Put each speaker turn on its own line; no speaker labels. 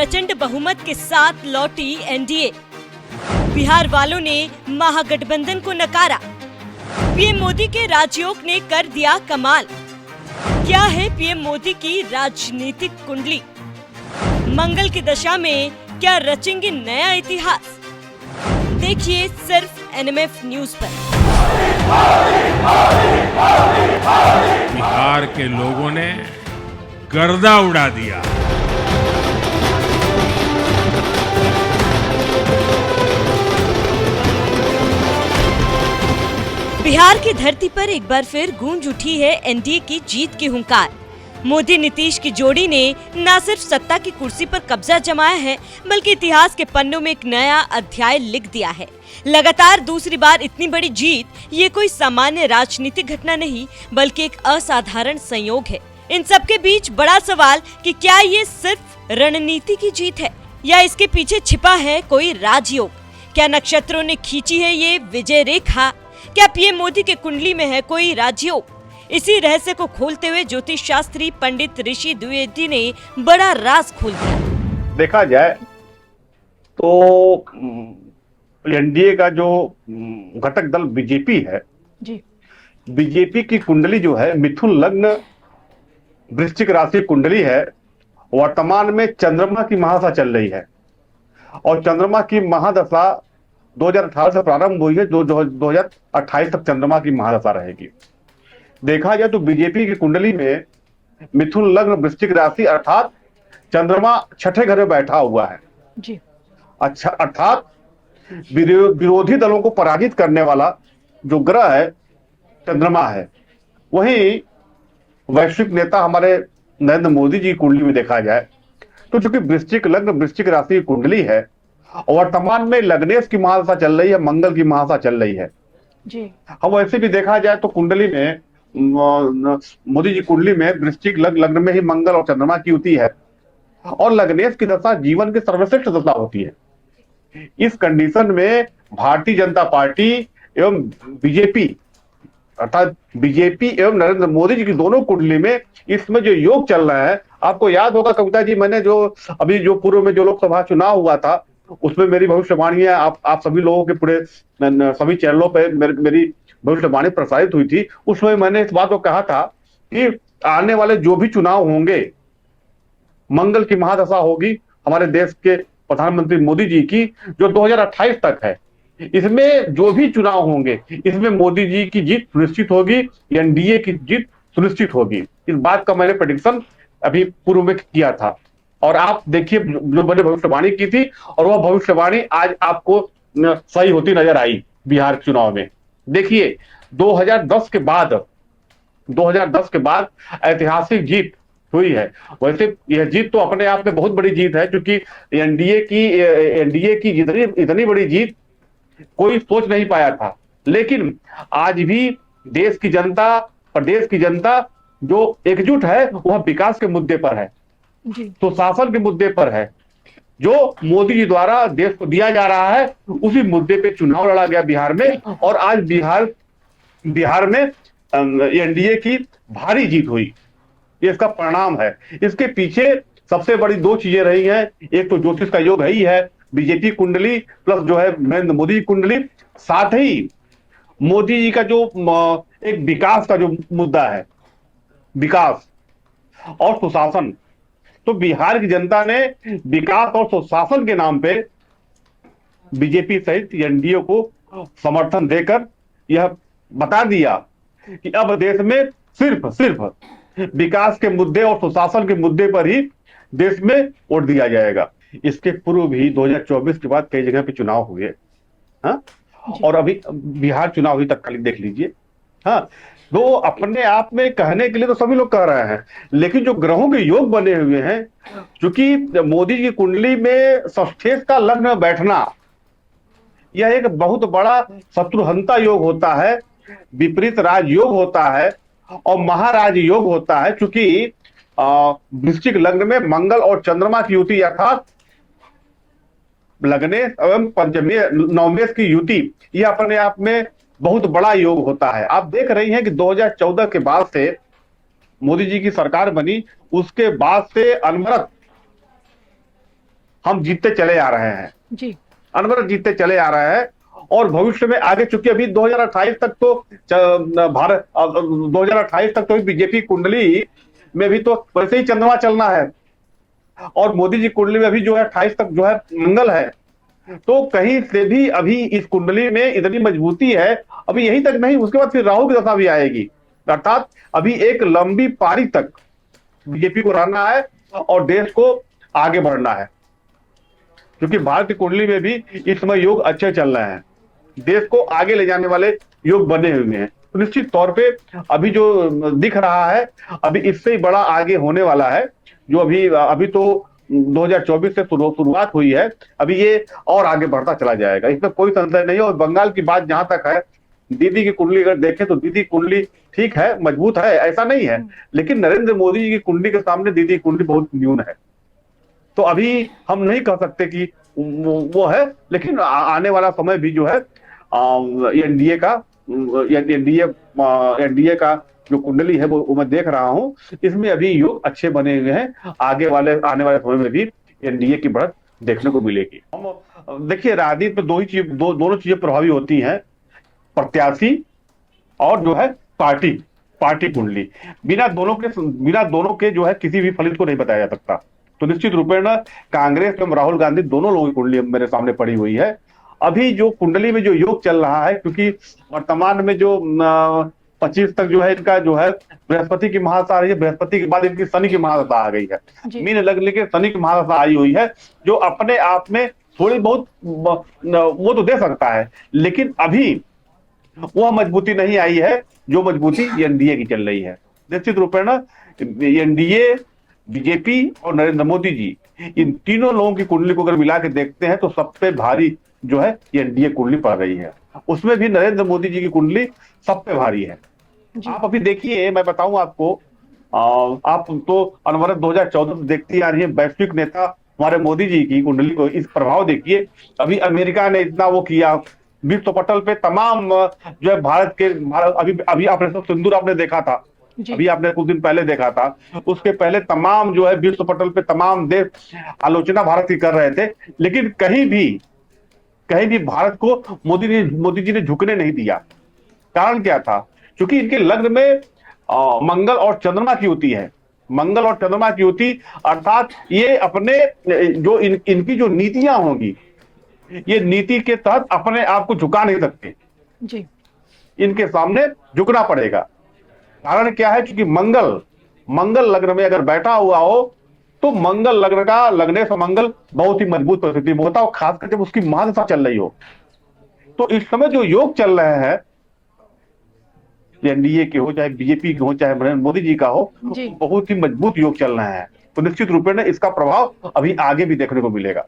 प्रचंड बहुमत के साथ लौटी एनडीए। बिहार वालों ने महागठबंधन को नकारा। पीएम मोदी के राजयोग ने कर दिया कमाल। क्या है पीएम मोदी की राजनीतिक कुंडली? मंगल की दशा में क्या रचेंगे नया इतिहास? देखिए सिर्फ एनएमएफ न्यूज पर।
बिहार के लोगों ने गर्दा उड़ा दिया।
बिहार की धरती पर एक बार फिर गूंज उठी है एनडीए की जीत की हुंकार। मोदी नीतीश की जोड़ी ने न सिर्फ सत्ता की कुर्सी पर कब्जा जमाया है, बल्कि इतिहास के पन्नों में एक नया अध्याय लिख दिया है। लगातार दूसरी बार इतनी बड़ी जीत ये कोई सामान्य राजनीतिक घटना नहीं, बल्कि एक असाधारण संयोग है। इन सबके बीच बड़ा सवाल कि क्या ये सिर्फ रणनीति की जीत है या इसके पीछे छिपा है कोई राजयोग? क्या नक्षत्रों ने खींची है ये विजय रेखा? क्या पीएम मोदी के कुंडली में है कोई राजयोग? इसी रहस्य को खोलते हुए ज्योतिष शास्त्री पंडित ऋषि द्विवेदी ने बड़ा राज खोल दिया।
देखा जाए तो एनडीए का जो घटक दल बीजेपी है जी, बीजेपी की कुंडली जो है मिथुन लग्न वृश्चिक राशि कुंडली है। वर्तमान में चंद्रमा की महादशा चल रही है और चंद्रमा की महादशा 2018 से प्रारंभ हुई है, जो 2028 तक चंद्रमा की महादशा रहेगी। देखा जाए तो बीजेपी की कुंडली में मिथुन लग्न वृश्चिक राशि अर्थात चंद्रमा छठे घर में बैठा हुआ है जी। अच्छा, अर्थात विरोधी दलों को पराजित करने वाला जो ग्रह है चंद्रमा है। वहीं वैश्विक नेता हमारे नरेंद्र मोदी जी की कुंडली में देखा जाए तो चूंकि वृश्चिक लग्न वृश्चिक राशि की कुंडली है और वर्तमान में लग्नेश की महादशा चल रही है, मंगल की महादशा चल रही है जी। अब वैसे भी देखा जाए तो कुंडली में मोदी जी कुंडली में वृश्चिक लग्न में ही मंगल और चंद्रमा की युति है और लग्नेश की दशा जीवन की सर्वश्रेष्ठ दशा होती है। इस कंडीशन में भारतीय जनता पार्टी एवं बीजेपी अर्थात बीजेपी एवं नरेंद्र मोदी जी की दोनों कुंडली में इसमें जो योग चल रहा है, आपको याद होगा कविता जी, मैंने जो अभी जो पूर्व में जो लोकसभा चुनाव हुआ था उसमें मेरी भविष्यवाणियां आप सभी लोगों के पूरे सभी चैनलों पे मेरी भविष्यवाणी प्रसारित हुई थी। उसमें मैंने इस बात को कहा था कि आने वाले जो भी चुनाव होंगे मंगल की महादशा होगी हमारे देश के प्रधानमंत्री मोदी जी की, जो 2028 तक है। इसमें जो भी चुनाव होंगे इसमें मोदी जी की जीत सुनिश्चित होगी, एनडीए की जीत सुनिश्चित होगी। इस बात का मैंने प्रेडिक्शन अभी पूर्व में किया था और आप देखिए जो मैंने भविष्यवाणी की थी और वह भविष्यवाणी आज आपको सही होती नजर आई। बिहार चुनाव में देखिए 2010 के बाद ऐतिहासिक जीत हुई है। वैसे यह जीत तो अपने आप में बहुत बड़ी जीत है, क्योंकि एनडीए की इतनी बड़ी जीत कोई सोच नहीं पाया था। लेकिन आज भी देश की जनता, प्रदेश की जनता जो एकजुट है वह विकास के मुद्दे पर है, तो शासन के मुद्दे पर है। जो मोदी जी द्वारा देश को दिया जा रहा है उसी मुद्दे पे चुनाव लड़ा गया बिहार में और आज बिहार में एनडीए की भारी जीत हुई। ये इसका परिणाम है। इसके पीछे सबसे बड़ी दो चीजें रही हैं। एक तो ज्योतिष का योग है ही है, बीजेपी कुंडली प्लस जो है नरेंद्र मोदी कुंडली, साथ ही मोदी जी का जो एक विकास का जो मुद्दा है, विकास और सुशासन। तो बिहार की जनता ने विकास और सुशासन के नाम पे बीजेपी सहित एनडीए को समर्थन देकर यह बता दिया कि अब देश में सिर्फ विकास के मुद्दे और सुशासन के मुद्दे पर ही देश में वोट दिया जाएगा। इसके पूर्व भी 2024 के बाद कई जगह पे चुनाव हुए, हाँ, और अभी बिहार चुनाव ही तत्कालीन देख लीजिए। हाँ, तो अपने आप में कहने के लिए तो सभी लोग कह रहे हैं, लेकिन जो ग्रहों के योग बने हुए हैं, क्योंकि मोदी की कुंडली में षष्ठेश का लग्न बैठना यह एक बहुत बड़ा शत्रुहंता योग होता है, विपरीत राजयोग होता है और महाराज योग होता है। क्योंकि वृश्चिक लग्न में मंगल और चंद्रमा की युति अर्थात लगने एवं पंचमी नवमेश की युति, यह अपने आप में बहुत बड़ा योग होता है। आप देख रही हैं कि 2014 के बाद से मोदी जी की सरकार बनी, उसके बाद से अनवरत हम जीतते चले आ रहे हैं
जी।
अनवरत जीतते चले आ रहे हैं। और भविष्य में आगे, चूंकि अभी 2028 तक तो भारत 2028 तक तो बीजेपी कुंडली में भी तो वैसे ही चंद्रमा चलना है, और मोदी जी कुंडली में भी जो है 28 तक जो है मंगल है। तो कहीं से भी अभी इस कुंडली में इतनी मजबूती है, अभी यहीं तक नहीं, उसके बाद फिर राहु की दशा भी आएगी। अर्थात अभी एक लंबी पारी तक बीजेपी को रहना है और देश को आगे बढ़ना है, क्योंकि भारत की कुंडली में भी इस समय योग अच्छे चल रहे हैं, देश को आगे ले जाने वाले योग बने हुए हैं। तो निश्चित तौर पे अभी जो दिख रहा है, अभी इससे ही बड़ा आगे होने वाला है। जो अभी तो 2024 से शुरुआत हुई है, अभी ये और आगे बढ़ता चला जाएगा, इसमें कोई संशय नहीं है। और बंगाल की बात जहां तक है, दीदी की कुंडली अगर देखें तो दीदी कुंडली ठीक है, मजबूत है, ऐसा नहीं है, लेकिन नरेंद्र मोदी जी की कुंडली के सामने दीदी की कुंडली बहुत न्यून है। तो अभी हम नहीं कह सकते कि वो है, लेकिन आने वाला समय भी जो है एनडीए का जो कुंडली है वो मैं देख रहा हूं, इसमें अभी योग अच्छे बने हुए हैं। आने वाले समय में भी एनडीए की बढ़त देखने को मिलेगी। हम देखिए, राजनीति में दोनों चीजें प्रभावी होती हैं, प्रत्याशी और जो है पार्टी कुंडली। बिना दोनों के जो है किसी भी फलित को नहीं बताया जा सकता। तो निश्चित रूपेण कांग्रेस एवं राहुल गांधी दोनों लोगों की कुंडली मेरे सामने पड़ी हुई है। अभी जो कुंडली में जो योग चल रहा है, क्योंकि वर्तमान में जो 25 तक जो है इनका जो है बृहस्पति की महादशा आ रही है, बृहस्पति के बाद इनकी शनि की महादशा आ गई है, मीन लग्न के शनि की महादशा आई हुई है, जो अपने आप में थोड़ी बहुत वो तो दे सकता है, लेकिन अभी वह मजबूती नहीं आई है जो मजबूती एनडीए की चल रही है। निश्चित रूपेण एनडीए, बीजेपी और नरेंद्र मोदी जी, इन तीनों लोगों की कुंडली को अगर मिला के देखते हैं तो सबसे भारी जो है एनडीए कुंडली पड़ रही है। उसमें भी नरेंद्र मोदी जी की कुंडली सब पे भारी है। आप अभी देखिए, मैं बताऊं आपको, आप तो अनवरत 2014 से देखती आ रही है, वैश्विक नेता हमारे मोदी जी की कुंडली को इस प्रभाव देखिए। अभी अमेरिका ने इतना वो किया, विश्व पटल पे तमाम जो है भारत अभी ऑपरेशन सिंदूर आपने देखा था, अभी आपने कुछ दिन पहले देखा था, उसके पहले तमाम जो है विश्व पटल पे तमाम देश आलोचना भारत की कर रहे थे, लेकिन कहीं भी भारत को मोदी जी ने झुकने नहीं दिया। कारण क्या था? क्योंकि इनके लग्न में मंगल और चंद्रमा की युति है, मंगल और चंद्रमा की युति, अर्थात ये अपने जो इनकी जो नीतियां होंगी, ये नीति के तहत अपने आप को झुका नहीं सकते
जी,
इनके सामने झुकना पड़ेगा। कारण क्या है? क्योंकि मंगल लग्न में अगर बैठा हुआ हो तो मंगल लग्न का लगने से मंगल बहुत ही मजबूत परिस्थिति में होता है, और खासकर जब उसकी महादशा चल रही हो। तो इस समय जो योग चल रहे हैं, एनडीए के हो, चाहे बीजेपी के हो, चाहे नरेंद्र मोदी जी का हो, बहुत ही मजबूत योग चल रहे हैं। तो निश्चित रूप में इसका प्रभाव अभी आगे भी देखने को मिलेगा।